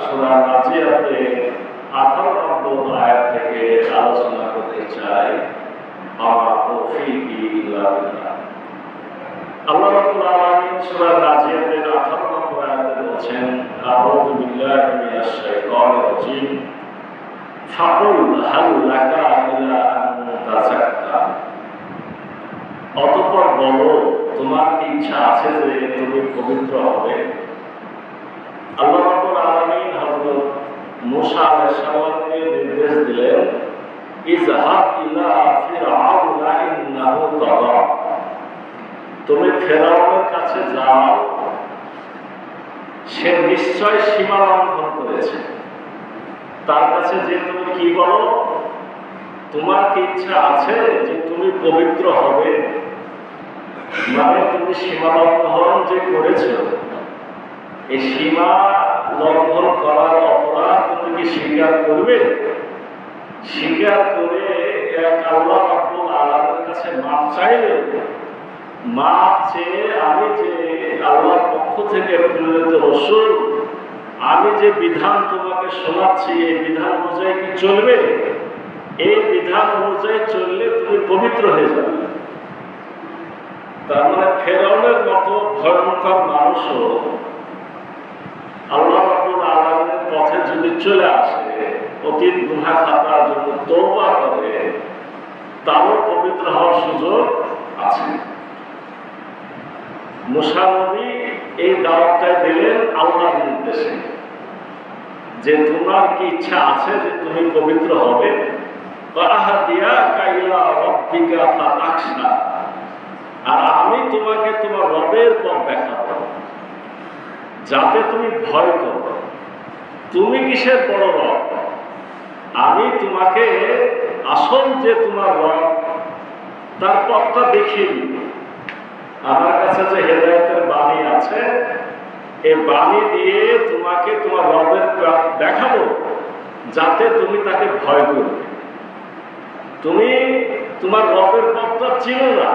সূরা নাজিয়াতে 18 নম্বর আয়াত থেকে আলোচনা করতে চাই। আমা তৌফীকি ইল্লা বিল্লাহ। আল্লাহ রাব্বুল আলামিন সূরা নাজিয়াতে 18 নম্বর আয়াতে বলেছেন, আউযু বিল্লাহি মিনাশ শাইতানির রাজীম, ফাকুল হাল লাকা ইলা আন তাযাক্কা। অতঃপর বলো, তোমার কি ইচ্ছা আছে যে তুমি পবিত্র হবে? আল্লাহ রাব্বুল আলামিন হযরত মূসা আলাইহিস সালামকে নির্দেশ দিলেন, ইযহাব ইলা ফিরআউনা ইন্নাহু তাগা। তুমি ফেরাউনের কাছে যাও, সে নিশ্চয় সীমা লঙ্ঘন করেছে। তার কাছে যে তুমি কি বলো, তোমার কি ইচ্ছা আছে যে তুমি পবিত্র হবে? মানে তুমি সীমা লঙ্ঘন যে করেছো, এই সীমা লঙ্ঘন করার অপরাধ তুমি কি স্বীকার করবে? স্বীকার করে এক আল্লাহ রাব্বুল আলামিনের কাছে মাফ চাইলে, মাফ চেয়ে আমি যে আল্লাহর পক্ষ থেকে প্রেরিত রাসূল, আমি যে বিধান তোমাকে শোনাচ্ছি, এই বিধান অনুযায়ী কি চলবে? এই বিধান অনুযায়ী চললে তুমি পবিত্র হয়ে যাবে। তার মানে ফেরাউনের মতো ভয়ঙ্কর মানুষও আল্লাহ রাব্বুল আলামিনের পথে যদি চলে আসে, অতীত গুনাহ খাতার জন্য তওবা করে, তারও পবিত্র হওয়ার সুযোগ আছে। মূসা নবী এই দাওয়াতটা দিলেন আল্লাহর নির্দেশে, যে তোমার কি ইচ্ছা আছে যে তুমি পবিত্র হবে? আর আমি তোমাকে তোমার রবের পথ দেখাবো, যাতে তুমি ভয় করো। তুমি কিসের বড় রব? আমি তোমাকে আসল যে তোমার রব, তার পথটা দেখিয়ে দিব। আমার কাছে যে হেদায়েতের বাণী আছে, এই বাণী দিয়ে তোমাকে তোমার রবের পথ দেখাবো, যাতে তুমি তাকে ভয় করবে। তুমি তোমার রবের পথটা চিনো না,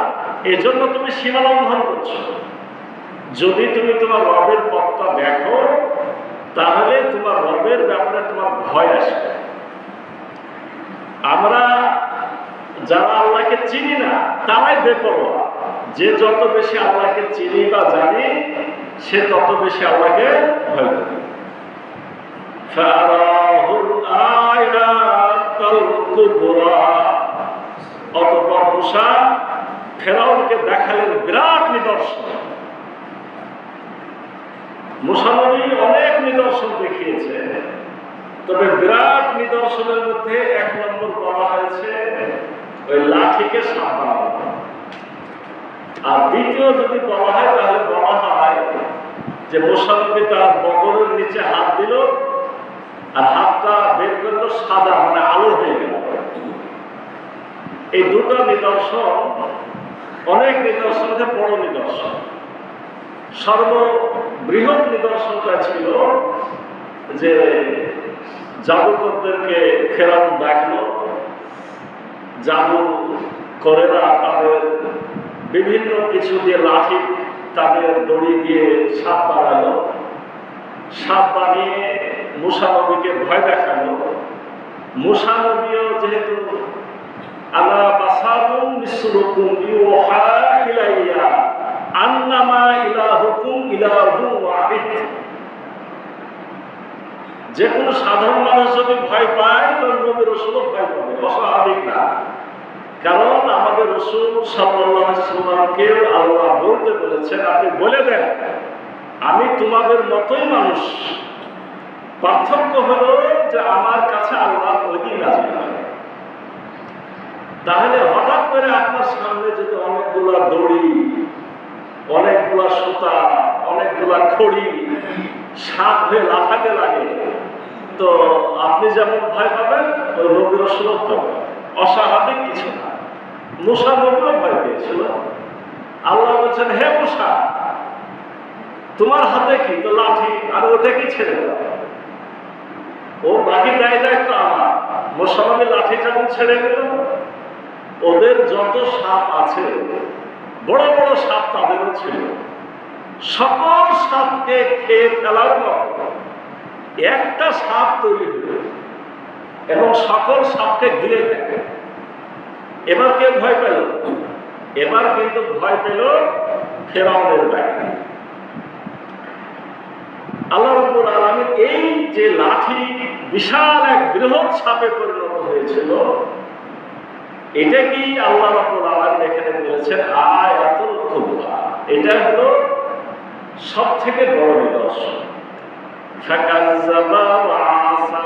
এজন্য তুমি সীমা লঙ্ঘন করছো। যদি তুমি তোমার রবের পথটা দেখো, তাহলে তোমার রবের ব্যাপারে তোমার ভয় আসবে। আমরা যারা আল্লাহকে চিনি না, তারাই বেপরোয়া। যে যত বেশি আল্লাহকে চিনি বা জানি, সে তত বেশি আল্লাহকে ভয় করে। অতঃপর মূসা ফেরাউনকে দেখালেন বিরাট নিদর্শন। মূসা নবী অনেক নিদর্শন দেখিয়েছে, তবে বিরাট নিদর্শনের মধ্যে 1 নম্বর বলা হয়েছে ওই লাঠিকে সাপ বানানো। আর দ্বিতীয় যদি বলা হয়, তাহলে বলা হয় যে মূসা নবী তার বগলের নিচে হাত দিল, আর হাতটা বের করলো সাদা, মানে আলো হয়ে গেল। এই দুটো নিদর্শন, অনেক নিদর্শনের বড় নিদর্শন। সর্ববৃহৎ নিদর্শনটা ছিল যে জাদুকরদেরকে ফেরাউন ডাকলো, জাদু করেরা তাদের বিভিন্ন কিছু দিয়ে, লাঠি, তাদের দড়ি দিয়ে সাপ বানালো। সাপ বানিয়ে মূসা নবীকে ভয় দেখালো। মূসা নবীও যেহেতু আলা বাসারুম মিসলুকুম ইউহা ইলাইয়া আন্নামা ইলাহুকুম ইলাহু ওয়াহিদ। যে কোনো সাধারণ মানুষ যদি ভয় পায়, তো নবী রাসূলও ভয় পাবে, অস্বাভাবিক না। কারণ আমাদের রাসূল সাল্লাল্লাহু আলাইহি ওয়াসাল্লামকে আল্লাহ বলতে বলেছেন, আপনি বলে দেন আমি তোমাদের মতোই মানুষ, পার্থক্য হলো যে আমার কাছে আল্লাহ ওহী নাযিল হয়। তাহলে হঠাৎ করে আপনার সামনে যদি অনেকগুলা দড়ি, অনেকগুলা সুতা, অনেকগুলা খড়ি সাপ হয়ে লাফাতে লাগে, তো আপনি যেমন ভয় পাবেন, ওই নবী রাসূলও ভয় পাবেন। অস্বাভাবিক কিছু না। মূসা নবীও ভয় পেয়েছিল। আল্লাহ বলছেন, হে মূসা, তোমার হাতে কি? তো লাঠি, আর ওটা কি ছেড়ে দাও। ও বাকি দায়িত্ব আমার। মূসা নবী লাঠি যখন ছেড়ে গেল, ওদের যত সাপ আছে, বড় বড় সাপ তাদেরও ছিল, সকল সাপকে খেয়ে ফেলার মতো একটা সাপ তৈরি হলো এবং সকল সাপকে গিলে ফেলে। এবার কে ভয় পেল? এবার কিন্তু ভয় পেল ফেরাউনের বাহিনী। আল্লাহ রাব্বুল আলামিন এই যে লাঠি বিশাল এক বৃহৎ সাপে পরিণত হয়েছিল, এটা কি আল্লাহ রাব্বুল আলামিন এখানে বলেছেন আয়াতুল কুবরা। এটা হলো সব থেকে বড় নিদর্শন। ফাকাজ্জাবা ওয়া আসা,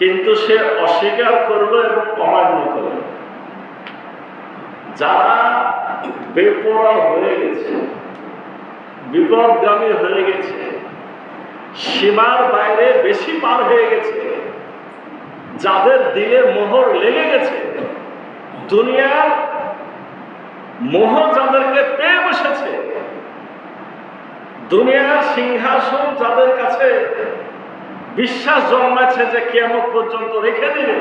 কিন্তু সে অস্বীকার করলো এবং অমান্য করলো। যারা বেপরোয়া হয়ে গেছে, বিপদগামী হয়ে গেছে, সীমার বাইরে বেশি পার হয়ে গেছে, যাদের দিলে মোহর লেগে গেছে, দুনিয়ার মোহ যাদেরকে পেয়ে বসেছে, দুনিয়ার সিংহাসন যাদের কাছে বিশ্বাস জন্মাচ্ছে যে কিয়ামত পর্যন্ত রেখে দিবে,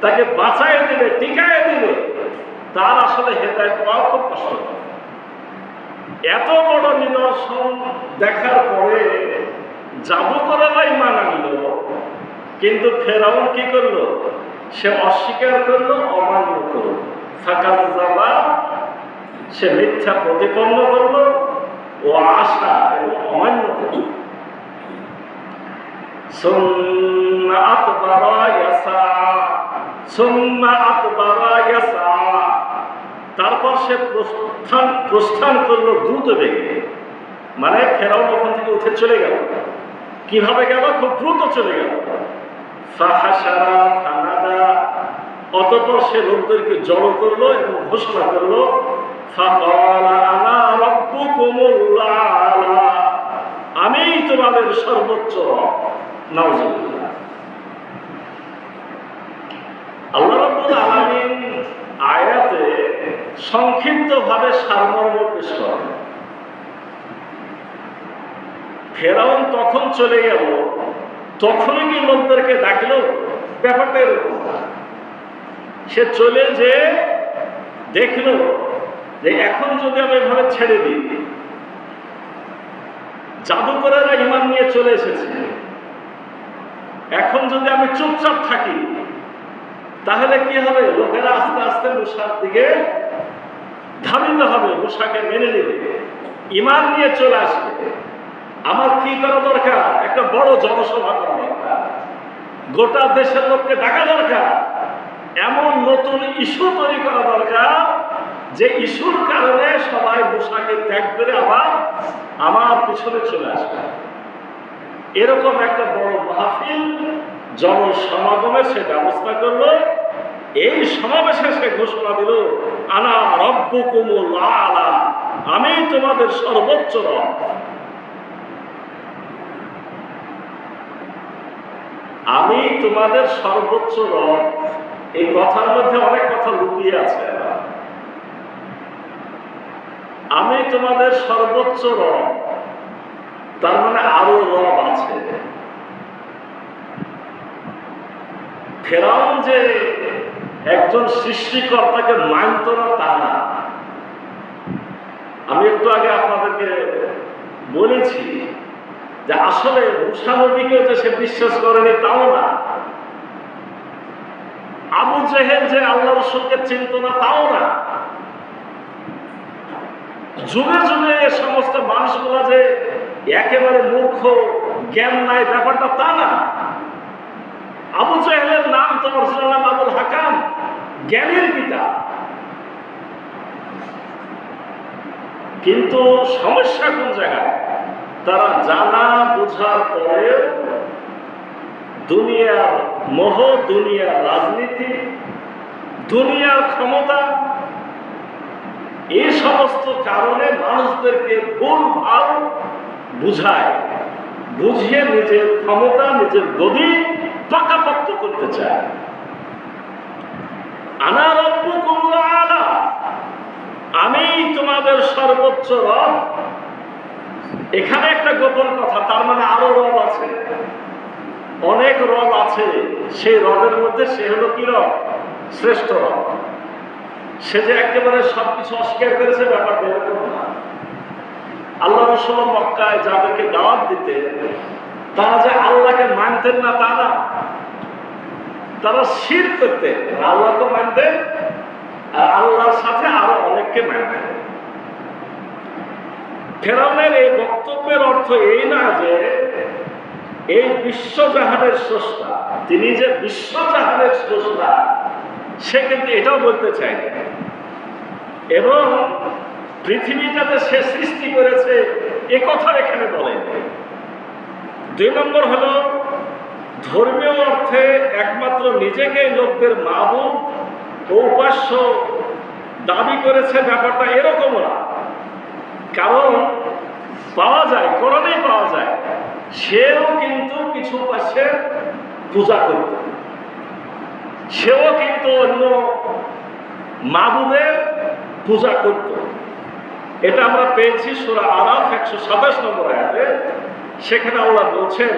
তাকে বাঁচায় দিবে, টিকায় দিবে, তার আসলে হেদায়েত পাওয়া খুব কষ্টকর। এত বড় নিদর্শন দেখার পরে জাদুকরেরা ঈমান আনল, কিন্তু ফেরাউন কি করলো? সে অস্বীকার করলো, অমান্য করলো। ফাকাজ্জাবা, সে মিথ্যা প্রতিপন্ন করলো, ও আশা এবং অমান্য করলো। সুম্মা আতবারা ইয়াসা, সুম্মা আতবারা ইয়াসা, তারপর সে প্রস্থান করলো দ্রুত বেগে। মানে ফেরাউন ওখান থেকে উঠে চলে গেল। কিভাবে গেল? খুব দ্রুত চলে গেল। ফাহাশারা ফানাদা, অতঃপর সে লোকদেরকে জড়ো করলো এবং ঘোষণা করলো, ফাকালা আনা রাব্বুকুমুল আ'লা, আমি তোমাদের সর্বোচ্চ রব। নাউজুবিল্লাহ। আল্লাহ রাব্বুল আলামিন আয়াতে সংক্ষিপ্তভাবে সারমর্ম পেশ করেন। ফেরাউন তখন চলে গেল, তখনই কি লোকদেরকে ডাকলো? ব্যাপারটা এরকম। সে চলে যে দেখলো যে এখন যদি আমি এভাবে ছেড়ে দিই, জাদুকরেরা ঈমান নিয়ে চলে এসেছে, এখন যদি আমি চুপচাপ থাকি তাহলে কি হবে? লোকেরা আস্তে আস্তে মূসার দিকে ধাবিত হবে, মূসাকে মেনে নেবে, ঈমান নিয়ে চলে আসবে। আমার কি করা দরকার? একটা বড় জনসভা করা দরকার, গোটা দেশের লোককে ডাকা দরকার, এমন নতুন ইস্যু তৈরি করা দরকার যে ইস্যুর কারণে সবাই মূসাকে ত্যাগ করে আবার আমার পিছনে চলে আসবে। এরকম একটা বড় মাহফিল, জনসমাগমের সে ব্যবস্থা করলো। এই সমাবেশে সে ঘোষণা দিল, আনা রাব্বুকুমুল আ'লা, আমি তোমাদের সর্বোচ্চ রব। আমি তোমাদের সর্বোচ্চ রব, এই কথার মধ্যে অনেক কথা লুকিয়ে আছে। আমি তোমাদের সর্বোচ্চ রব, তার মানে আরো রব আছে। ফেরাউন যে একজন সৃষ্টিকর্তাকে মানত না তা না। আমি একটু আগে আপনাদেরকে বলেছি যে আসলে মূসা নবীকেও যে সে বিশ্বাস করেনি তাও না, আবু জেহেল যে আল্লাহ রাসূলকে চিনত না তাও না, যুগে যুগে এ সমস্ত মানুষগুলা যে একেবারে মূর্খ, জ্ঞান নাই ব্যাপারটা তা না। আবু জেহেলের নাম তো অরিজিনাল নাম আবুল হাকাম, জ্ঞানের পিতা। কিন্তু সমস্যা কোন জায়গায়? তারা জানা বোঝার পরে দুনিয়ার মোহ, দুনিয়ার রাজনীতি, দুনিয়ার ক্ষমতা, এই সমস্ত কারণে মানুষদেরকে ভুল ভাল বুঝায়, বুঝিয়ে নিজের ক্ষমতা, নিজের গদি পাকাপোক্ত করতে চায়। আনা রাব্বুকুমুল আ'লা, আমি তোমাদের সর্বোচ্চ রব। এখানে একটা গোপন কথা, তার মানে আরো রব আছে, অনেক রব আছে। সেই রবের মধ্যে সে হলো কি রব? শ্রেষ্ঠ রব। সে যে একেবারে সবকিছু অস্বীকার করেছে ব্যাপারটা এরকম না। আল্লাহ রাসূল মক্কায় যাদেরকে দাওয়াত দিতে তারা যে আল্লাহকে মানতেন না তা না, তারা শিরক করতেন, আল্লাহকে মানতেন আর আল্লাহর সাথে আরো অনেককে মানতেন। ফেরাউনের এই বক্তব্যের অর্থ এই না যে এই বিশ্বজাহানের স্রষ্টা, তিনি যে বিশ্বজাহানের স্রষ্টা সে কিন্তু এটাও বলতে চায়নি, এবং পৃথিবীটাতে সে সৃষ্টি করেছে এ কথা এখানে বলেন। 2 নম্বর হলো ধর্মীয় অর্থে একমাত্র নিজেকে লোকদের মাবুদ ও উপাস্য দাবি করেছে, ব্যাপারটা এরকমও না। কারণ পাওয়া যায়, কোরআনেই পাওয়া যায়, সেও কিন্তু কিছু উপাস্যের পূজা করত, সেও কিন্তু অন্য মাবুদের পূজা করত। এটা আমরা পেয়েছি সূরা আরাফ 127 নম্বর আয়াতে। সেখানে আল্লাহ বলছেন,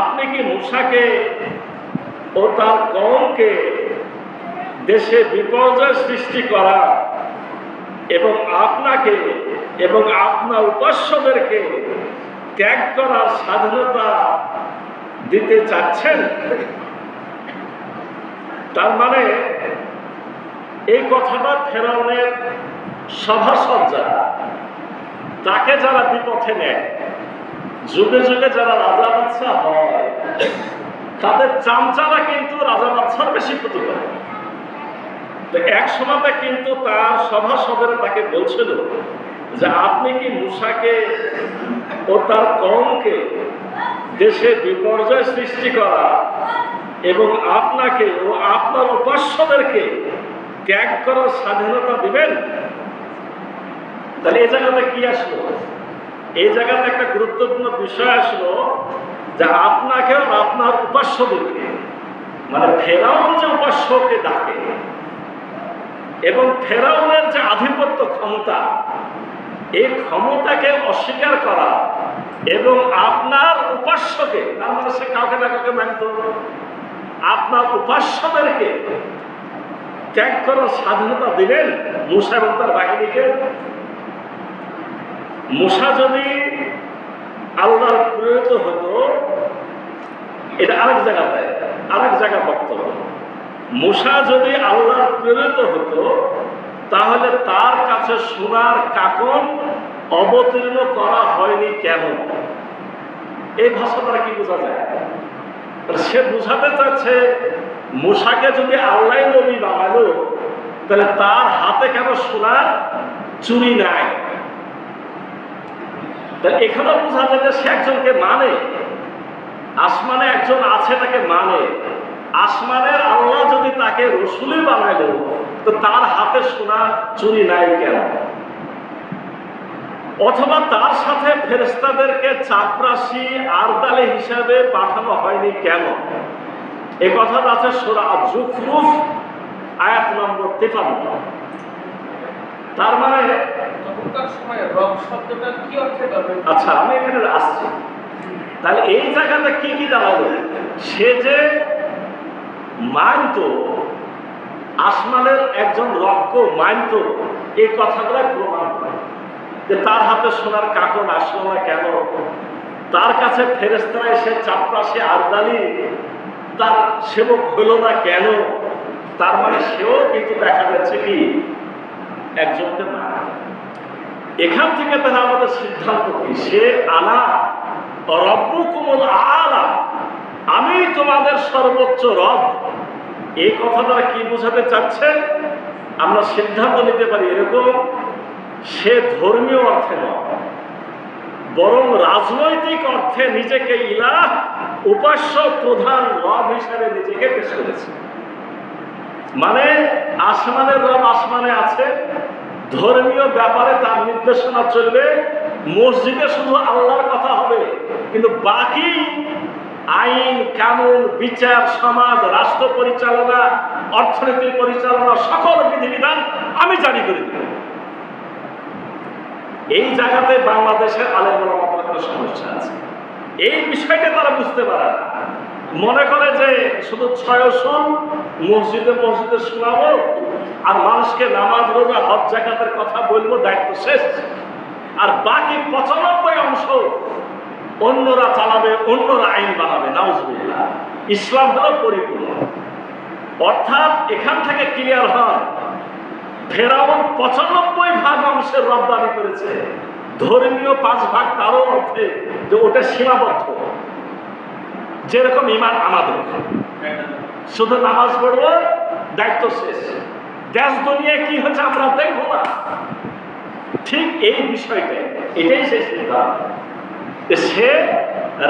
আপনি কি মূসাকে ও তার কওমকে দেশে বিপর্যয় সৃষ্টি করা এবং আপনাকে এবং আপনার উপাস্যদেরকে ত্যাগ করার স্বাধীনতা দিতে চাচ্ছেন? তার মানে এই কথাটা ফেরাউনের সভাসদ যারা, তাকে যারা বিপথে নেয়, যুগে যুগে যারা রাজা বাদশাহ হয়, তাদের চামচারা কিন্তু রাজা বাদশার বেশি ক্ষতি করে। তো এক সময়তে কিন্তু তার সভাসদেরা তাকে বলছিল যে আপনি কি মূসাকে ও তার কওমকে দেশে বিপর্যয় সৃষ্টি করা এবং আপনাকে ও আপনার উপাস্যদেরকে ত্যাগ করার স্বাধীনতা দিবেন? তাহলে এই জায়গাতে কি আসলো? এই জায়গাতে একটা গুরুত্বপূর্ণ বিষয় আসলো যে আপনাকে আর আপনার উপাস্যদেরকে, মানে ফেরাউন যে উপাস্যকে ডাকে এবং ফেরাউনের যে আধিপত্য ক্ষমতা, এই ক্ষমতাকে অস্বীকার করা এবং আপনার উপাস্যকে, তার মানে সে কাউকে না কাউকে মানত, আপনার উপাস্যদেরকে ত্যাগ করার স্বাধীনতা দিলেন মূসা এবং তার বাহিনীকে। মূসা যদি আল্লাহর প্রেরিত হতো, এটা আরেক জায়গায় বক্তব্য, মূসা যদি আল্লাহর প্রেরিত হতো তাহলে তার কাছে সোনার কাকন অবতীর্ণ করা হয়নি কেন? এই ভাষা দ্বারা কি বোঝা যায়? সে বুঝাতে চাচ্ছে মূসাকে যদি আল্লাহ নবী বানালো তাহলে তার হাতে কেন সোনার চুরি নাই? এখানেও বোঝা যায় যে সে একজনকে মানে, আসমানে একজন আছে তাকে মানে। আসমানের আল্লাহ যদি তাকে রসুলই বানাইল তো তার হাতে সোনা চুরি নাই কেন? অথবা তার সাথে ফেরেশতাদেরকে চাপরাশি আরদালে হিসাবে পাঠানো হয়নি কেন? এই কথাটা আছে সূরা আয-যুখরুফ আয়াত নম্বর 53। তার মানে তখনকার সময় রব শব্দটা কি অর্থে ব্যবহৃত? আচ্ছা, আমি এখানে আসছি। তাহলে এই জায়গাটা কি কি দাঁড়ালো? সে যে মানত, আসমানের একজন রবকে মানত, এই কথাগুলো প্রমাণ করে যে তার হাতে সোনার কাকন আসলো না কেন? তার কাছে ফেরেশতারা এসে চাপরাশি আরদালি তার সেবক হলো না কেন? তার মানে সেও কিন্তু দেখা যাচ্ছে কি একজনকে মানে। এখান থেকে তাহলে আমাদের সিদ্ধান্ত কি? সে আলা রব্বুকুমুল আলা, আমি তোমাদের সর্বোচ্চ রব। এই কথাটা কি বোঝাতে চাচ্ছেন? আমরা সিদ্ধান্ত নিতে পারি এরকম, সে ধর্মীয় অর্থে নয়, বরং রাজনৈতিক অর্থে নিজেকে ইলাহ, উপাস্য, প্রধান রব হিসাবে নিজেকে পেশ করেছে। মানে আসমানের রব আসমানে আছে, ধর্মীয় ব্যাপারে তার নির্দেশনা চলবে, মসজিদে শুধু আল্লাহর কথা হবে, কিন্তু বাকি আইন কানুন, বিচার, সমাজ, রাষ্ট্র পরিচালনা, অর্থনীতির পরিচালনা, সকল বিধিবিধান আমি জারি করে দেব। এই জায়গাতে বাংলাদেশের আলেম ওলামাদের একটা সমস্যা আছে। এই বিষয়টা তারা বুঝতে পারে না। মনে করে যে শুধু 6 উসুল মসজিদে মসজিদে শোনাবো আর মানুষকে নামাজ, রোজা, হজ, যাকাতের কথা বলবো, দায়িত্ব শেষ। আর বাকি 95 অংশ অন্যরা চালাবে, অন্যরা আইন বানাবে। নাউজুবিল্লাহ। ইসলাম হলো পরিপূর্ণ। অর্থাৎ এখান থেকে ক্লিয়ার হয় ফেরাউন 95% অংশের রব দাবি করেছে, ধর্মীয় 5% তারও অর্থে যে ওটা সীমাবদ্ধ। যেরকম ইমান আমাদের, শুধু নামাজ পড়বো, দায়িত্ব শেষ, দেশ দুনিয়ায় কি হচ্ছে আমরা দেখবো না। ঠিক এই বিষয়টাই, এটাই সেই সিদ্ধান্ত। সে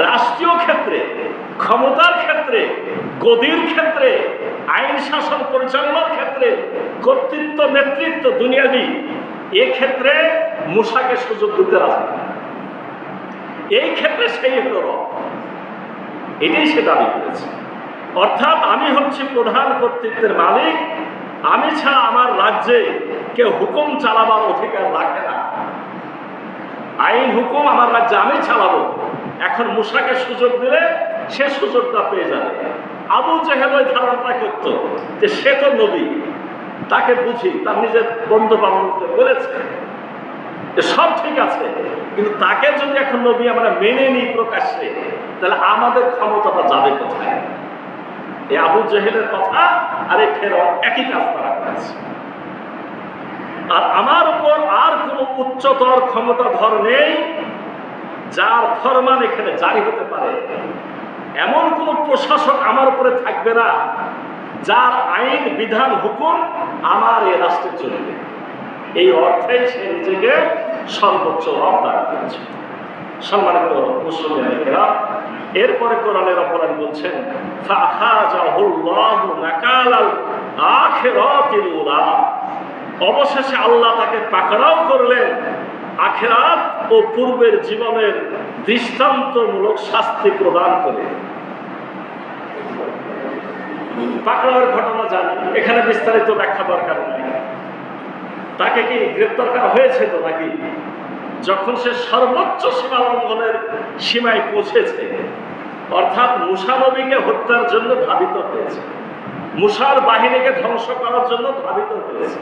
রাষ্ট্রীয় ক্ষেত্রে, ক্ষমতার ক্ষেত্রে, গদির ক্ষেত্রে, আইন শাসন পরিচালনার ক্ষেত্রে, কর্তৃত্ব, নেতৃত্ব, দুনিয়াবি ক্ষেত্রে মূসাকে সুযোগ দিতে রাজি। এই ক্ষেত্রে সেই হল রব। এটাই সে দাবি করেছে। অর্থাৎ আমি হচ্ছি প্রধান কর্তৃত্বের মালিক, আমি ছাড়া আমার রাজ্যে কেউ হুকুম চালাবার অধিকার রাখে না। আইন হুকুম আমার রাজ্যে আমি চালাবো। এখন মূসাকে সুযোগ দিলে সে সুযোগটা পেয়ে যাবে। আবু জেহেল ওই ধারণাটা করত যে সে তো নবী, তাকে বুঝি, তার নিজের বন্ধু বান্ধবকে বলেছে সব ঠিক আছে, কিন্তু তাকে যদি এখন নবী আমরা মেনে নিই প্রকাশ্যে, তাহলে আমাদের ক্ষমতাটা যাবে কোথায়? এই আবু জেহেলের কথা আর এই ফেরাউন একই কাজ তারা করেছে। আর আমার উপর আর কোনো উচ্চতর ক্ষমতাধর নেই যার ফরমান এখানে জারি হতে পারে। এমন কোন প্রশাসক আমার উপরে থাকবে না যার আইন বিধান হুকুম আমার এই রাষ্ট্রে চলবে। এই অর্থে সে নিজেকে সর্বোচ্চ রব দাবি করেছে। সম্মানিত মুসলিমেরা, এরপরে কোরআনের অপরাধ বলছেন ফাখাযাহুল্লাহু নাকালাল আখিরাতিল উলা, অবশেষে আল্লাহ তাকে পাকড়াও করলেন আখিরাত ও পূর্বের জীবনের দৃষ্টান্তমূলক শাস্তি প্রদান করে। পাকড়াওয়ের ঘটনা জানি, এখানে বিস্তারিত ব্যাখ্যা দরকার নেই। তাকে কি গ্রেপ্তার করা হয়েছে তো নাকি? যখন সে সর্বোচ্চ সীমা লঙ্ঘনের সীমায় পৌঁছেছে, অর্থাৎ মূসা নবীকে হত্যার জন্য ধাবিত হয়েছে, মূসার বাহিনীকে ধ্বংস করার জন্য ধাবিত হয়েছে,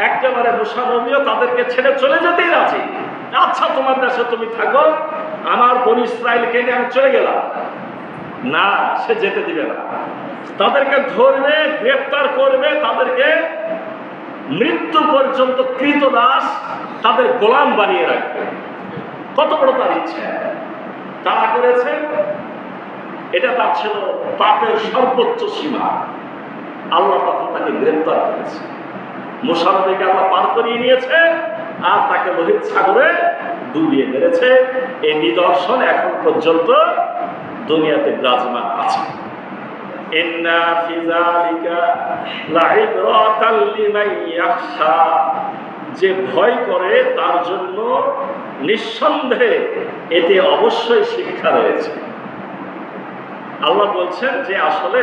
একেবারে মূসা নবীও তাদেরকে ছেড়ে চলে যেতেই রাজি। আচ্ছা, তোমার দেশে তুমি থাকো, আমার বনী ইসরাইলকে নিয়ে আমি চলে গেলাম। না, সে যেতে দিবে না। তাদেরকে ধরবে, গ্রেপ্তার করবে, তাদেরকে মৃত্যু পর্যন্ত কৃতদাস, তাদের গোলাম বানিয়ে রাখবে। কত বড় তার ইচ্ছা! তারা করেছে, এটা তার ছিল পাপের সর্বোচ্চ সীমা। আল্লাহ তখন তাকে গ্রেপ্তার করেছে, মূসা নবীকে আল্লাহ পার করিয়ে নিয়েছে, আর তাকে লোহিত সাগরে ডুবিয়ে মেরেছে। এই নিদর্শন এখন পর্যন্ত দুনিয়াতে বিরাজমান আছে। ইন্না ফি যালিকা লাইবরাতাল লিমান ইয়াখশা, যে ভয় করে তার জন্য নিঃসন্দেহে এতে অবশ্যই শিক্ষা রয়েছে। আল্লাহ বলছেন যে আসলে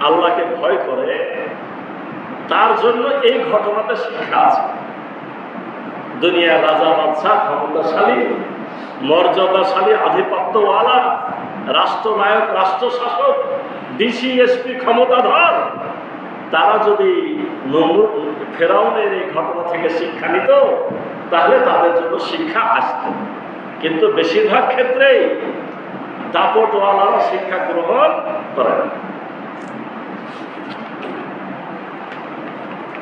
আল্লাহকে ভয় করে তার জন্য এই ঘটনাতে শিক্ষা আছে। দুনিয়ার রাজা বাদশাহ, ক্ষমতাশালী, মর্যাদাশালী, আধিপত্যওয়ালা, রাষ্ট্রনায়ক, রাষ্ট্রশাসক, ডিসি, এসপি, ক্ষমতাধর, তারা যদি ফেরাউনের এই ঘটনা থেকে শিক্ষা নিত, তাহলে তাদের জন্য শিক্ষা আসত। কিন্তু বেশিরভাগ ক্ষেত্রেই দাপটওয়ালারা শিক্ষা গ্রহণ করে না।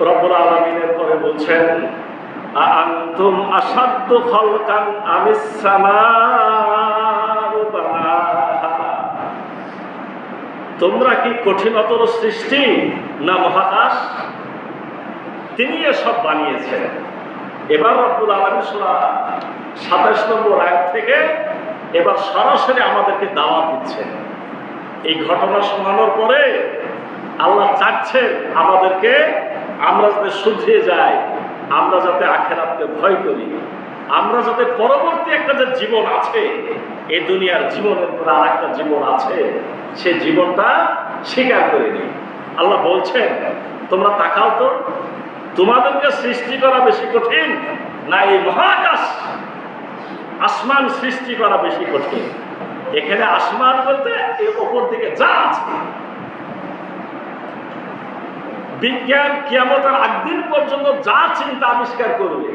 রব্বুল আলামিনের পরে বলছেন আনতুম আশাদ্দু খালকান আমিস সামাউ বানাহা, তোমরা কি কঠিনতর সৃষ্টি না মহাকাশ? তিনি এসব বানিয়েছেন। এবার রব্বুল আলামিন সূরা ২৭ নম্বর আয়াত থেকে এবার সরাসরি আমাদেরকে দাওয়াত দিচ্ছেন। এই ঘটনা শোনানোর পরে আল্লাহ চাচ্ছেন আমাদেরকে, আমরা যাতে শুধরিয়ে যাই, আমরা যাতে আখিরাতকে ভয় করি, আমরা যাতে পরবর্তী একটা যে জীবন আছে, এই দুনিয়ার জীবনের পর আর একটা জীবন আছে, সে জীবনটা স্বীকার করে নিই। আল্লাহ বলছেন তোমরা তাকাও তো, তোমাদেরকে সৃষ্টি করা বেশি কঠিন না এই মহাকাশ আসমান সৃষ্টি করা বেশি কঠিন? এখানে আসমান বলতে এই ওপর দিকে যা আছে, বিজ্ঞান কিয়ামতের আগদিন পর্যন্ত যা চিন্তা আবিষ্কার করবে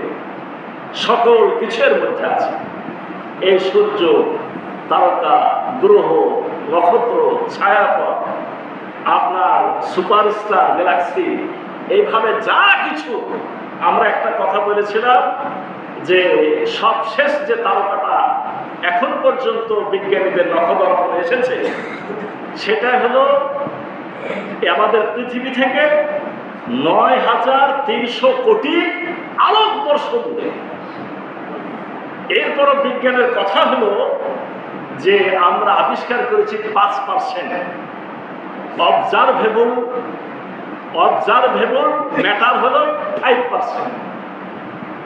সকল কিছুর মধ্যে আছে। এই সূর্য, তারকা, গ্রহ, নক্ষত্র, ছায়াপথ, আপনার সুপারস্টার, গ্যালাক্সি, এইভাবে যা কিছু, আমরা একটা কথা বলেছিলাম যে সবশেষ যে তারকাটা এখন পর্যন্ত বিজ্ঞানীদের নখদর্পণে এসেছে সেটা হলো আমাদের পৃথিবী থেকে ৯,৩০০ কোটি আলোকবর্ষ দূরে। এরপরও বিজ্ঞানের কথা হলো যে আমরা আবিষ্কার করেছি 5%। অবজারভেবল ম্যাটার হলো 5%,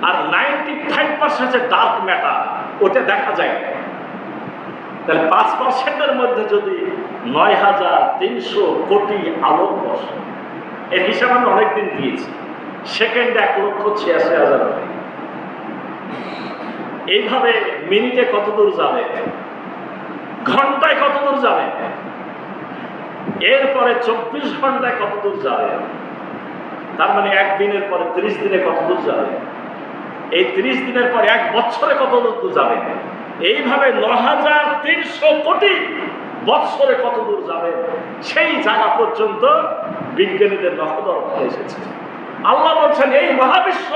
আর 95% হচ্ছে ডার্ক ম্যাটার, ওটা দেখা যায়। তাহলে 5%-এর মধ্যে যদি ৯,৩০০ কোটি আলোকবর্ষ, এর হিসাব আমি অনেকদিন দিয়েছি, সেকেন্ডে ১,৮৬,০০০। এইভাবে মিনিটে কত দূর যাবে, ঘন্টায় কত দূর যাবে, এরপরে 24 ঘন্টায় কত দূর যাবে, তার মানে একদিনের পরে 30 দিনে কত দূর যাবে, এই 30 দিনের পরে 1 বছরে কত দূর যাবে, এইভাবে ৯,৩০০ কোটি বৎসরে কত দূর যাবে, সেই জায়গা পর্যন্ত বিজ্ঞানীদের নখদর্পণে এসেছে। আল্লাহ বলছেন এই মহাবিশ্ব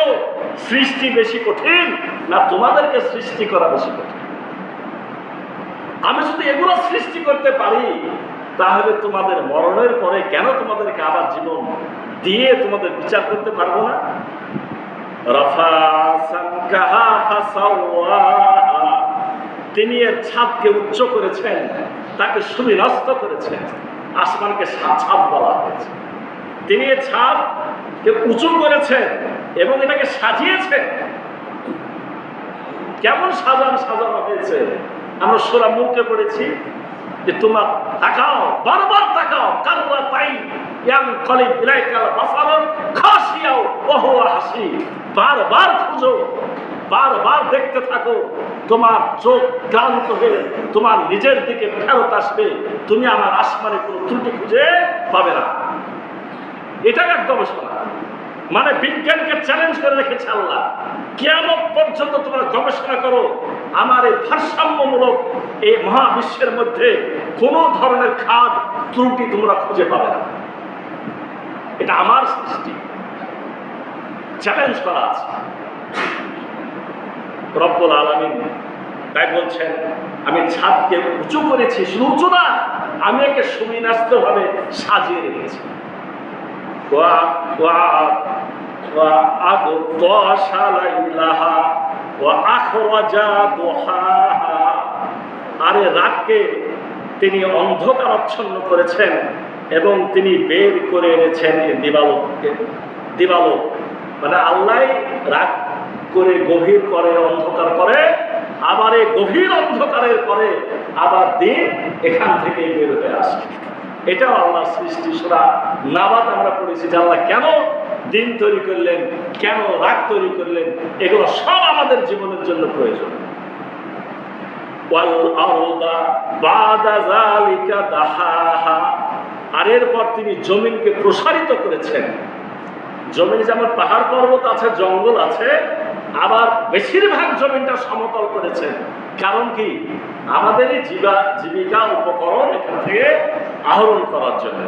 সৃষ্টি বেশি কঠিন না তোমাদেরকে সৃষ্টি করা বেশি কঠিন? আমি যদি এগুলো সৃষ্টি করতে পারি তাহলে তোমাদের মরণের পরে কেন তোমাদেরকে আবার জীবন দিয়ে তোমাদের বিচার করতে পারবো না? তিনি এর ছাদকে উচ্চ করেছেন, তাকে সুবিন্যস্ত করেছেন। আসমানকে ছাদ বলা হয়েছে। তিনি এর ছাদকে উঁচু করেছেন এবং এটাকে সাজিয়েছেন। কেমন সাজানো হয়েছে আমরা সূরা মুলকে পড়েছি যে তোমার তাকাও, বারবার তাকাও, কাল্লা তাই ইয়াম কলিব ইলাইকাল বাসার খাসিয়াও ওয়া হুয়া হাসিব, বারবার খুঁজো, বারবার দেখতে থাকো, তোমার চোখ ক্লান্ত হয়ে তোমার নিজের দিকে ফেরত আসবে, তুমি আমার আসমানে কোনো ত্রুটি খুঁজে পাবে না। এটা এক গবেষণা, মানে বিজ্ঞানকে চ্যালেঞ্জ করে রেখেছে আল্লাহ, কিয়ামত পর্যন্ত তোমরা গবেষণা করো, আমার এই ভারসাম্যমূলক এই মহাবিশ্বের মধ্যে কোনো ধরনের খাদ ত্রুটি তোমরা খুঁজে পাবে না। এটা আমার সৃষ্টি, চ্যালেঞ্জ করা আছে রব্বুল আলামিন। তাই বলছেন আমি ছাদকে উঁচু করেছি, শুধু উঁচু না, আমি একে সুবিন্যস্ত ভাবে সাজিয়ে রেখেছি। আরে রাতকে তিনি অন্ধকারাচ্ছন্ন করেছেন এবং তিনি বের করে এনেছেন এই দিবালোক, মানে আল্লাহ রাত করে গভীর করে, অন্ধকার করে, আবার এই গভীর অন্ধকারের পরে আবার দিন এখান থেকে বের হয়ে আসে। এটাও আল্লাহ সৃষ্টি। সূরা নাবাত আমরা পড়েছি যে আল্লাহ কেন দিন তৈরি করলেন, কেন রাত তৈরি করলেন, এগুলো সব আমাদের জীবনের জন্য প্রয়োজন। আর এরপর তিনি জমিনকে প্রসারিত করেছেন। জমিনে যেমন পাহাড় পর্বত আছে, জঙ্গল আছে, আবার বেশিরভাগ জমিনটা সমতল করেছেন। কারণ কি? আমাদের জীবিকা উপকরণ এখান থেকে আহরণ করার জন্য।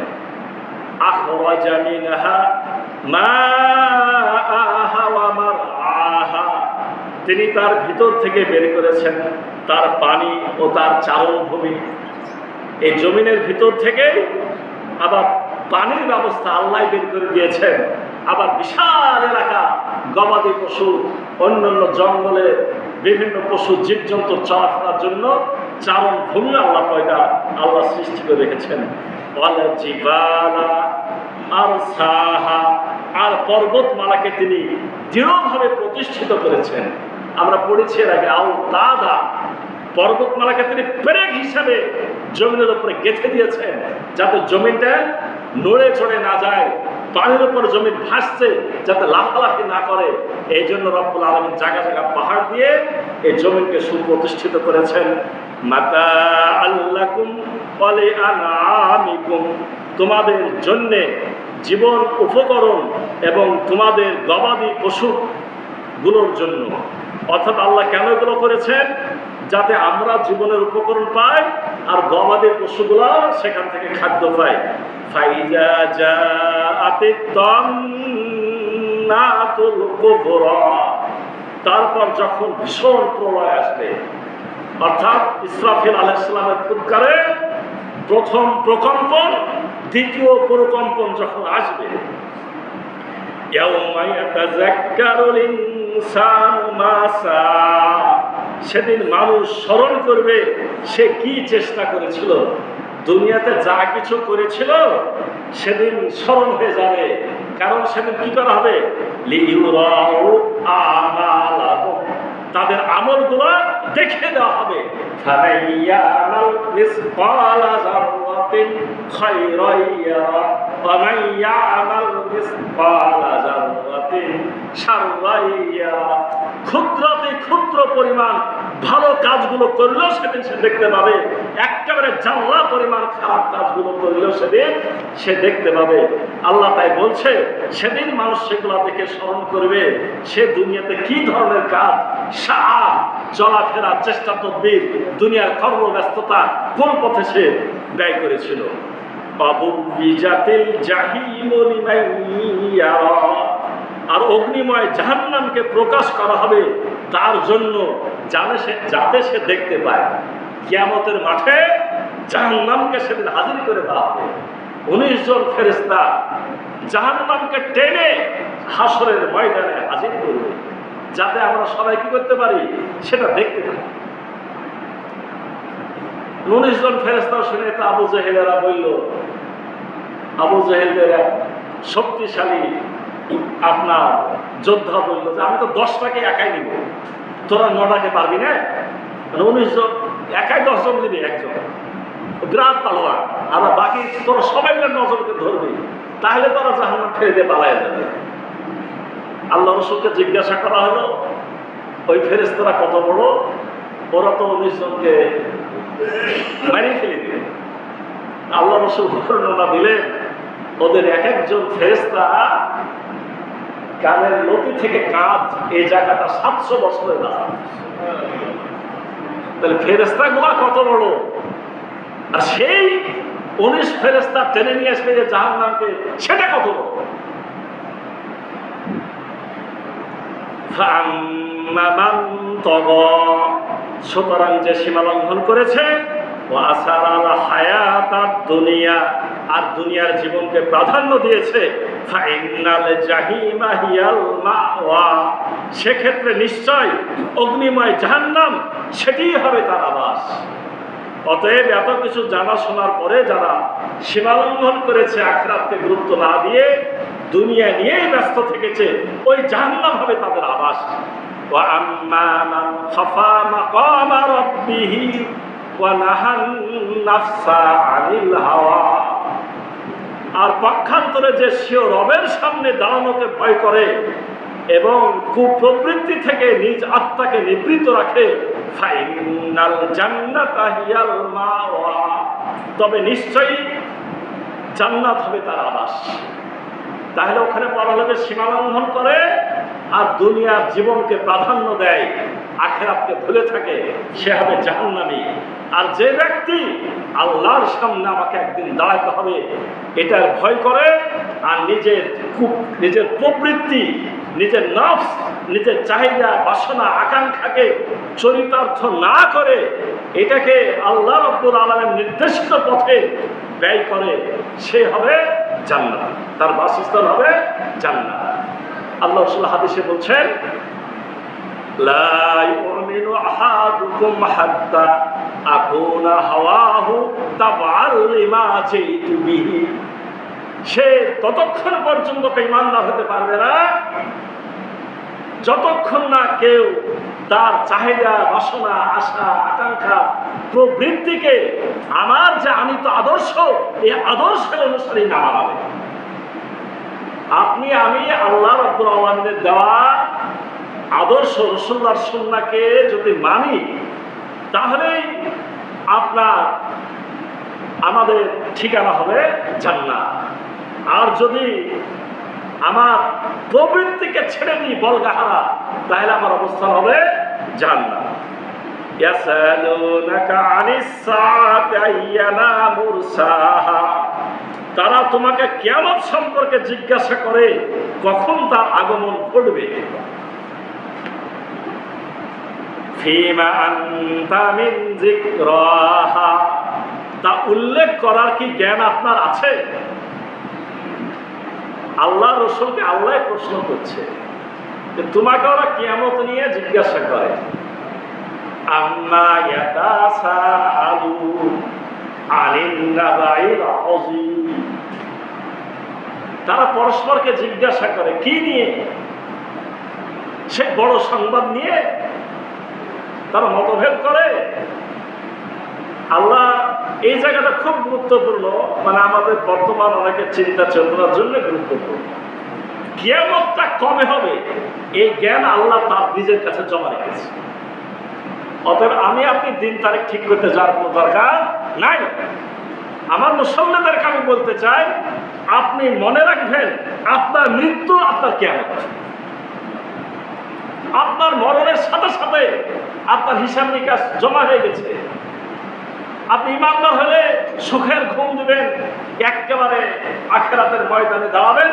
তিনি তার ভিতর থেকে বের করেছেন তার পানি ও তার চারণভূমি। এই জমিনের ভিতর থেকে আবার পানির ব্যবস্থা আল্লাহ বের করে দিয়েছেন। আবার বিশাল এলাকা, গবাদি পশু, অন্যান্য জঙ্গলে বিভিন্ন পশু জীবজন্তু চলাফেরার জন্য চারণ ভূমি আল্লাহ সৃষ্টি করে রেখেছেন। আর পর্বতমালাকে তিনি দৃঢ়ভাবে প্রতিষ্ঠিত করেছেন। আমরা পড়েছি এর আগে, পর্বতমালাকে তিনি পেরেক হিসাবে জমিনের উপরে গেঁথে দিয়েছেন, যাতে জমিনটা নড়ে চড়ে না যায়, পানির উপর জমিন ভাসছে যাতে লাফালাফি না করে। এই জন্য রব্বুল আলামিন জায়গা জায়গা পাহাড় দিয়ে এই জমিনকে সুপ্রতিষ্ঠিত করেছেন। মাতাআল্লাকুম ওয়া লিআনআমিকুম, তোমাদের জন্য জীবন উপকরণ এবং তোমাদের গবাদি পশুগুলোর জন্য। অর্থাৎ আল্লাহ কেন এগুলো করেছেন? যাতে আমরা জীবনের উপকরণ পাই আর গবাদি পশুগুলো সেখান থেকে খাদ্য পাই। ফাইজা জাআতিত তান্নাতুল কুবরা, তারপর যখন ভীষণ প্রলয় আসবে, অর্থাৎ ইসরাফিল আলাইহিস সালামের ফুৎকারে প্রথম প্রকম্পন, দ্বিতীয় প্রকম্পন যখন আসবে, ইয়াউমা ইয়াতাযাক্কারুল ইনসানু মা সা, সেদিন মানুষ স্মরণ করবে সে কি চেষ্টা করেছিল, দুনিয়াতে যা কিছু করেছিল সেদিন স্মরণ হয়ে যাবে। কারণ সেদিন কি করা হবে, লিইউরাউ আমালাহুম, তাদের আমলগুলো দেখে দেওয়া হবে। ফামাইয়ামাল মিসকালা যাররাতিন খায়রান ইয়ারা ওয়া মাইয়ামাল মিসকালা যাররাতিন শাররান ইয়ারা, ক্ষুদ্রতে ক্ষুদ্র পরিমাণ ভালো কাজগুলো করলেও সেদিন সে দেখতে পাবে, একেবারে জাররা পরিমাণ খারাপ কাজগুলো করলেও সেদিন সে দেখতে পাবে। আল্লাহ তাই বলছে সেদিন মানুষ সেগুলো দেখে স্মরণ করবে সে দুনিয়াতে কি ধরনের কাজ, চলাফেরা, চেষ্টা তদবির, দুনিয়ার কর্মব্যস্ততা কোন পথে সে ব্যয় করেছিল। আর অগ্নিময় জাহান্নামকে প্রকাশ করা হবে তার জন্য, যাতে সে দেখতে পায়। কিয়ামতের মাঠে জাহান্নামকে সেদিন হাজির করে দেওয়া হবে। 19 জন ফেরেশতা জাহান্নামকে টেনে হাসরের ময়দানে হাজির করবে, যাতে আমরা সবাই কি করতে পারি, সেটা দেখতে পারি। 19 জন ফেরেশতা শুনে তো আবু জেহেলেরা বলল, আবু জেহেলদের এক শক্তিশালী আপনার যোদ্ধা বলল যে আমি তো 10টাকে একাই নিব, তোরা 9টাকে পারবি না। 19 জন একাই 10 জন নিবি, একজন বিরাট পালোয়ান, আর বাকি তোরা সবাই মিলে 9 জনকে ধরবি, তাহলে তোরা জাহান্নাম ছেড়ে দিয়ে পালায় যাবে। আল্লাহ রসুলকে জিজ্ঞাসা করা হলো ওই ফেরেশতারা কত বড়, ওরা তো 19 জনকে মারিয়ে ফেলে দিবে। আল্লাহ রসুল বর্ণনা দিলেন ওদের এক একজন ফেরেশতা কানের লতি থেকে কাঁধ, এই জায়গাটা 700 বছরের রাস্তা। তাহলে ফেরেশতা গুলা কত বড়, আর সেই 19 ফেরেশতা টেনে নিয়ে আসবে যে জাহান্নামকে, সেটা কত বড়। সুতরাং যে সীমা লঙ্ঘন করেছে, দুনিয়া আর দুনিয়ার জীবনকে প্রাধান্য দিয়েছে, সেক্ষেত্রে নিশ্চয় অগ্নিময় জাহান্নাম সেটিই হবে তার আবাস। অতএব এত কিছু জানা শোনার পরে যারা সীমা লঙ্ঘন করেছে, আখিরাতকে গুরুত্ব না দিয়ে দুনিয়া নিয়েই ব্যস্ত থেকেছে, ওই জাহান্নাম হবে তাদের আবাস। ওয়া আম্মা মান খাফা মাকামা রাব্বিহি ওয়া নাহান নাফসা আনিল হাওয়া, আর পক্ষান্তরে যে সে রবের সামনে দাঁড়ানোকে ভয় করে এবং কুপ্রবৃত্তি থেকে নিজ আত্মাকে নিবৃত রাখে, ফাইনাল জান্নাতা হিয়াল মাওয়া, তবে নিশ্চয়ই জান্নাত হবে তার আবাস। তাহলে ওখানে বলা হলো যে সীমা লঙ্ঘন করে আর দুনিয়ার জীবনকে প্রাধান্য দেয়, আখিরাতকে ভুলে থাকে, সে হবে জাহান্নামী। আর যে ব্যক্তি আল্লাহর সামনে আমাকে একদিন দাঁড়াতে হবে এটার ভয় করে আর নিজের প্রবৃত্তি, নিজের নফস, নিজের চাহিদা, বাসনা, আকাঙ্ক্ষাকে চরিতার্থ না করে এটাকে আল্লাহ রাব্বুল আলামিন নির্দেশিত পথে ব্যয় করে, সে হবে জান্নাত, তার বাসস্থান হবে জান্নাত। আল্লাহ রাসূল হাদিসে বলছেন, লা ইউমিনু আহাদুকুম হাত্তা আকুনা হাওয়াহু তাবআল লিমা জিতু বিহি, সে ততক্ষণ পর্যন্ত ঈমানদার হতে পারবে না যতক্ষণ না কেউ তার চাহিদা, বাসনা, আশা, আকাঙ্ক্ষা, প্রবৃত্তিকে আমার যে আনিত আদর্শ, এই আদর্শের অনুসারী না মানাবে। আপনি আমি আল্লাহ রাব্বুল আলামিনের দেওয়া আদর্শ, রাসূলুল্লাহর সুন্নাহকে যদি মানি, তাহলেই আমাদের ঠিকানা হবে জান্নাত। আর যদি আমার প্রবৃত্তিকে ছেড়ে দিই বলগাহারা, তাহলে আমার অবস্থা হবে জাহান্নাম। ইয়াসালুনাকা আনিস সাআতি আইয়ানা মুরসাহা, তারা তোমাকে কিয়ামত সম্পর্কে জিজ্ঞাসা করে কখন তার আগমন ঘটবে। ফিমা আনতা মিন যিকরাহা, তা উল্লেখ করার কি জ্ঞান আপনার আছে? আল্লাহ রসুলকে আল্লাহ প্রশ্ন করছে যে তোমাকে ওরা কিয়ামত নিয়ে জিজ্ঞাসা করে। আম্মা ইয়াতাসাআলুন আনিন নাবাইল আযীম, তারা পরস্পরকে জিজ্ঞাসা করে কি নিয়ে? সে বড় সংবাদ নিয়ে তারা মতভেদ করে। আল্লাহ এই জায়গাটা খুব গুরুত্বপূর্ণ, মানে আমাদের বর্তমান অনেকের চিন্তা চেতনার জন্য গুরুত্বপূর্ণ। কিয়ামতটা কবে হবে এই জ্ঞান আল্লাহ তার নিজের কাছে জমা রেখেছে। অতএব আমি আপনি দিন তারিখ ঠিক করতে যাওয়ার কোনো দরকার নাই। আমার মুসলমানদেরকে আমি বলতে চাই, আপনি মনে রাখবেন আপনার মৃত্যু আপনার কিয়ামত। আপনার মরণের সাথে সাথে আপনার হিসাব নিকাশ জমা হয়ে গেছে। আপনি ইমানদার হলে সুখের ঘুম দিবেন, একেবারে আখিরাতের ময়দানে দাঁড়াবেন।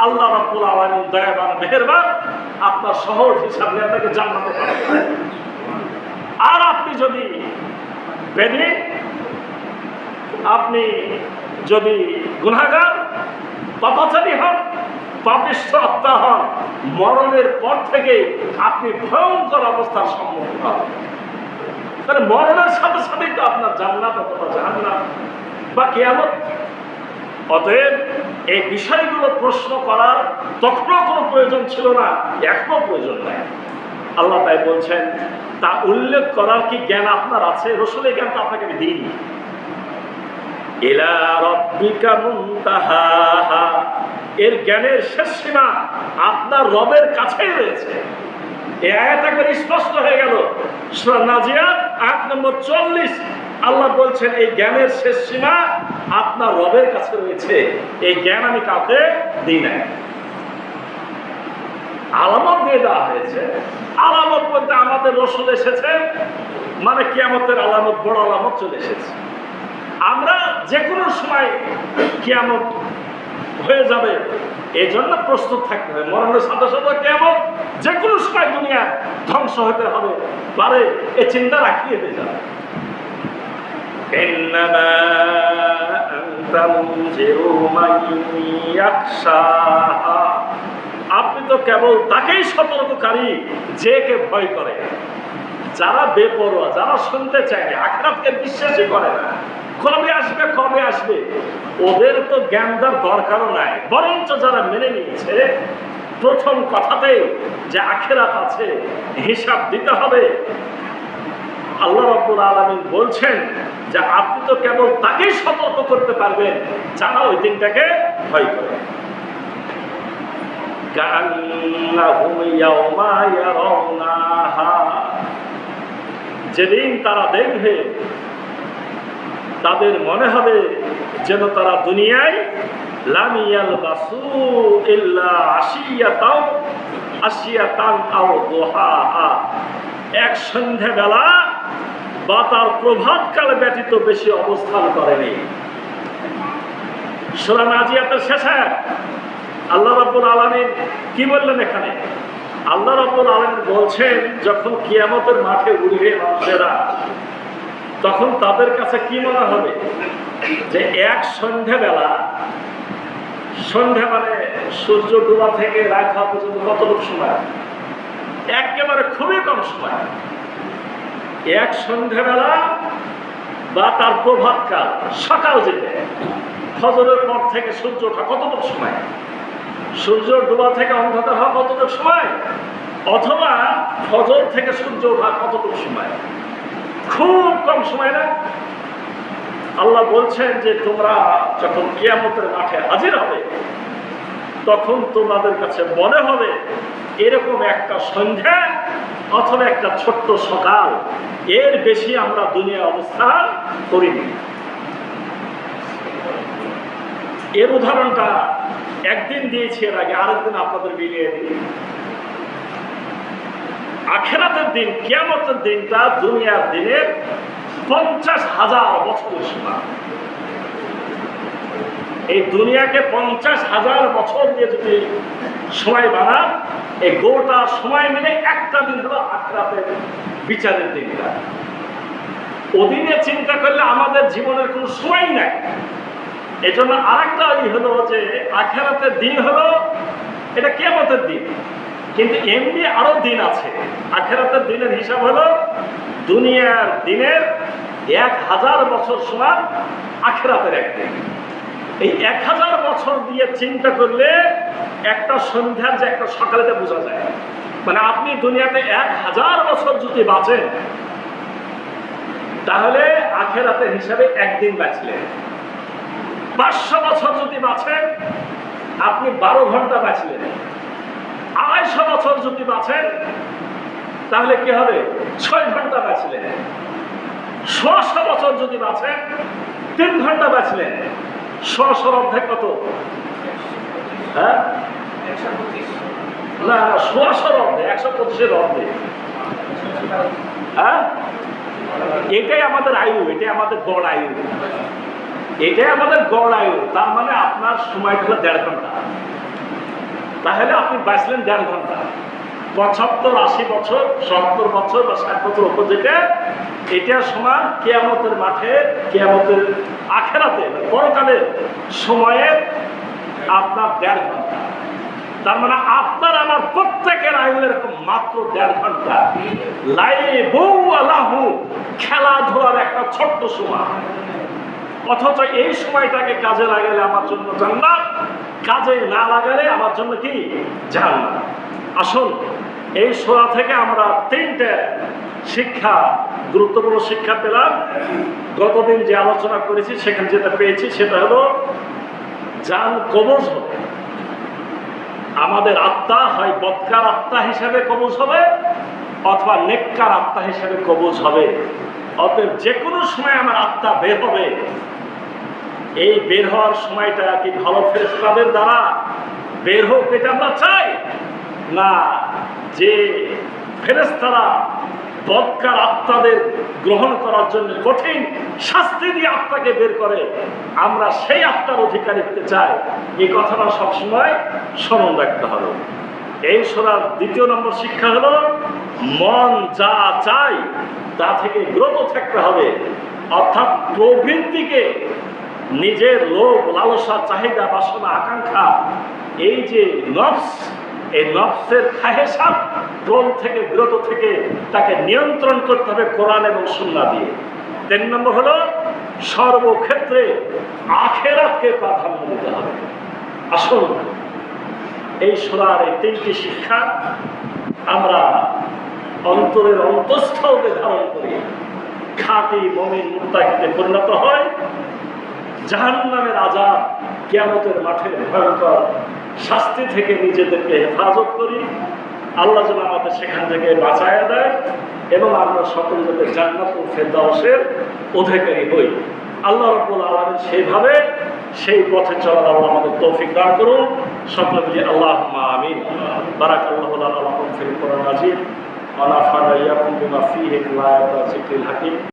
আল্লাহ রাব্বুল আলামিন দয়াবান মেহেরবান, আপনার সহজ হিসাব নিয়ে আপনাকে জান্নাতে পাঠাবেন। আর আপনি যদি বেদিন, আপনি যদি গুনাহগার পাপাচারী হন, পাপিষ্ঠ আত্মা হন, মরণের পর থেকে আপনি ভয়ঙ্কর অবস্থার সম্মুখীন হবেন। তাহলে মরণের সাথে সাথেই তো আপনার জান্নাত অথবা জাহান্নাম বা কিয়ামত। অতএব এই বিষয়গুলো প্রশ্ন করার তখনও কোনো প্রয়োজন ছিল না, এখনো প্রয়োজন নাই। আল্লাহ তাই বলছেন তা উল্লেখ করার কি জ্ঞান আপনার আছে? রসুলের জ্ঞান তো আপনাকে আমি দিইনি। ইলা রাব্বিকা মুনতাহাহা, এর জ্ঞানের শেষ সীমা আপনার রবের কাছেই রয়েছে। এই আয়াত একবার স্পষ্ট হয়ে গেল। সূরা নাজিয়াত আয়াত নম্বর 40 আল্লাহ বলছেন এই জ্ঞানের শেষ সীমা আপনার রবের কাছে রয়েছে। এই জ্ঞান আমি কাউকে দিই নাই। আলামত দিয়ে দেওয়া হয়েছে। আলামত বলতে আমাদের রসুল এসেছে, মানে কিয়ামতের আলামত, বড় আলামত চলে এসেছে। আমরা যে কোনো সময় কিয়ামত হয়ে যাবে এই জন্য প্রস্তুত থাকতে হবে। মরণের সাথে সাথে কিয়ামত যে কোনো সময় দুনিয়া ধ্বংস হতে হবে পারে, এ চিন্তা রাখিয়ে দিয়ে যাবে। ইন্নামা আনতা মুনজিরু মান ইয়াখশাহা, আপনি তো কেবল তাকেই সতর্ককারী যে কে ভয় করে। যারা বেপরোয়া, যারা শুনতে চায় না, আখিরাতকে বিশ্বাসই করে না, কবে আসবে কবে আসবে, ওদের তো জ্ঞান দেওয়ার দরকারও নাই। বরঞ্চ যারা মেনে নিয়েছে প্রথম কথাতেই যে আখিরাত আছে, হিসাব দিতে হবে, আল্লাহ রাব্বুল আলামিন বলছেন যে আপনি তো কেবল তাকেই সতর্ক করতে পারবেন যারা ওই দিনটাকে ভয় করে। কান্নাহুম ইয়াওমা ইয়ারাউনাহা, যেদিন তারা দেখবে তাদের মনে হবে যেন তারা দুনিয়ায় লাম ইয়ালবাসু ইল্লা আশিয়াতান আও দুহাহা, এক সন্ধ্যাবেলা বা তার প্রভাতকাল ব্যতীত বেশি অবস্থান করেনি। সূরা নাজিয়াতের শেষে আল্লাহ রাব্বুল আলামিন কি বললেন এখানে? আল্লাহ রাব্বুল আলামিন বলছেন যখন কিয়ামতের মাঠে উঠবে মানুষেরা, তখন তাদের কাছে কি মনে হবে যে এক সন্ধ্যাবেলা, সন্ধ্যা মানে সূর্য ডোবা থেকে রাত হওয়া পর্যন্ত কতটুকু সময়? একেবারে খুবই কম সময়। এক সন্ধ্যাবেলা বা তার প্রভাতকাল, সকাল যেতে, ফজরের পর থেকে সূর্য ওঠা কতটুকু সময়? সূর্য ডোবা থেকে অন্ধকার হওয়া কতটুকু সময়? অথবা ফজর থেকে সূর্য ওঠা কতটুকু সময়? খুব কম সময় না? আল্লাহ বলছেন যে তোমরা যখন কিয়ামতের মাঠে হাজির হবে তখন তোমাদের কাছে মনে হবে এরকম একটা সন্ধ্যা অথবা একটা ছোট্ট সকাল, এর বেশি আমরা দুনিয়া অবস্থান করিনি। এর উদাহরণটা একদিন দিয়েছি, এর আগে আরেকদিন আপনাদের বিলিয়ে দিই। আখিরাতের দিন, কিয়ামতের দিনটা দুনিয়ার দিনের 50,000 বছরের সমান। এই দুনিয়াকে 50,000 বছর দিয়ে যদি সময় বানান, এই গোটা সময় মিলে একটা দিন হলো আখিরাতের বিচারের দিনটা। ওদিনে চিন্তা করলে আমাদের জীবনের কোনো সময় নাই। এই জন্য আরেকটা হলো যে আখিরাতের দিন হলো এটা কিয়ামতের দিন, কিন্তু এমনি আরো দিন আছে। আখিরাতের দিনের হিসাব হলো দুনিয়ার দিনের 1000 বছর সমান আখিরাতের একদিন। এই 1000 বছর দিয়ে চিন্তা করলে একটা সন্ধ্যার যে একটা সকালেটা বোঝা যায়। মানে আপনি দুনিয়াতে 1000 বছর যদি বাঁচেন, তাহলে আখিরাতের হিসাবে একদিন বাঁচলেন। 500 বছর যদি বাঁচেন, আপনি 12 ঘন্টা বাঁচলেন। 250 বছর যদি বাঁচেন, তাহলে কি হবে? 6 ঘন্টা বাঁচলেন। 100 বছর যদি বাঁচেন, 3 ঘন্টা বাঁচলেন। 100 অর্ধেক কত? হ্যাঁ, 125। না 100 অর্ধেক, 125 অর্ধেক। হ্যাঁ, এটাই আমাদের আয়ু, এটাই আমাদের গড় আয়ু, এটাই আমাদের গড় আয়ু। তার মানে আপনার সময় হলো 1.5 ঘন্টা, তাহলে আপনি বাঁচলেন 1.5 ঘন্টা। 75, 80 বছর, 70 বছর বা 60 বছর উপর যেটা, এটা সমান কিয়ামতের মাঠে, কিয়ামতের আখিরাতে পরকালের সময়ের আপনার 1.5 ঘন্টা। তার মানে আপনার আমার প্রত্যেকের আয়ু এরকম মাত্র 1.5 ঘন্টা। লাইবু আলাহু, খেলাধুলার একটা ছোট্ট সময়। অথচ এই সময়টাকে কাজে লাগালে আমার জন্য জান্নাত, কাজে না লাগালে আমার জন্য কি? জাহান্নাম। আসুন, এই সূরা থেকে আমরা 3টে শিক্ষা, গুরুত্বপূর্ণ শিক্ষা পেলাম। গতদিন যে আলোচনা করেছি সেখানে যেটা পেয়েছি সেটা হলো জান কবজ হবে। আমাদের আত্মা হয় বদকার আত্মা হিসাবে কবজ হবে অথবা নেককার আত্মা হিসাবে কবজ হবে। অতএব যে কোনো সময় আমার আত্মা বের হবে। এই বের হওয়ার সময়টা কি ভালো ফেরেশতাদের দ্বারা বের হোক এটা আমরা চাই না? যে ফেরেশতারা বদকার আত্মাদের গ্রহণ করার জন্য কঠিন শাস্তি দিয়ে আত্মাকে বের করে, আমরা সেই আত্মার অধিকারী হতে চাই। এই কথাটা সবসময় স্মরণ রাখতে হবে। এই সূরার 2 নম্বর শিক্ষা হলো মন যা চাই তা থেকে বিরত থাকতে হবে। অর্থাৎ প্রবৃত্তিকে, নিজের লোভ, লালসা, চাহিদা, বাসনা, আকাঙ্ক্ষা, এই যে নফস, এই নফসের খাহেসাত ক্রম থেকে বিরত থেকে তাকে নিয়ন্ত্রণ করতে হবে কোরআন এবং সুন্নাহ দিয়ে। 3 নম্বর হলো সর্বক্ষেত্রে আখিরাতকে প্রাধান্য দিতে হবে। আসুন, এই সূরার এই 3টি শিক্ষা আমরা অন্তরের অন্তঃস্থলে ধারণ করি, খাঁটি মুমিন মুত্তাকিতে পরিণত হয়, জাহান্নামের আযাব, কিয়ামতের মাঠের ভয়ঙ্কর শাস্তি থেকে নিজেদেরকে হেফাজত করি। আল্লাহ যেন আমাদের সেখান থেকে বাঁচায়া দেয় এবং আমরা সকলে যাতে জান্নাতুল ফেরদাউসের অধিকারী হই। আল্লাহ রাব্বুল আলামিন সেইভাবে সেই পথে চলার আল্লাহ আমাদের তৌফিক দান করুন। সকলে মিলে আল্লাহুম্মা আমিন। বারাকাল্লাহু লানা ওয়া লাকুম ফিল কুরআনিল আযীম ওয়া নাফা'না ওয়া ইয়্যাকুম বিমা ফীহি মিনাল আয়াতি ওয়া যিকরিল হাকীম।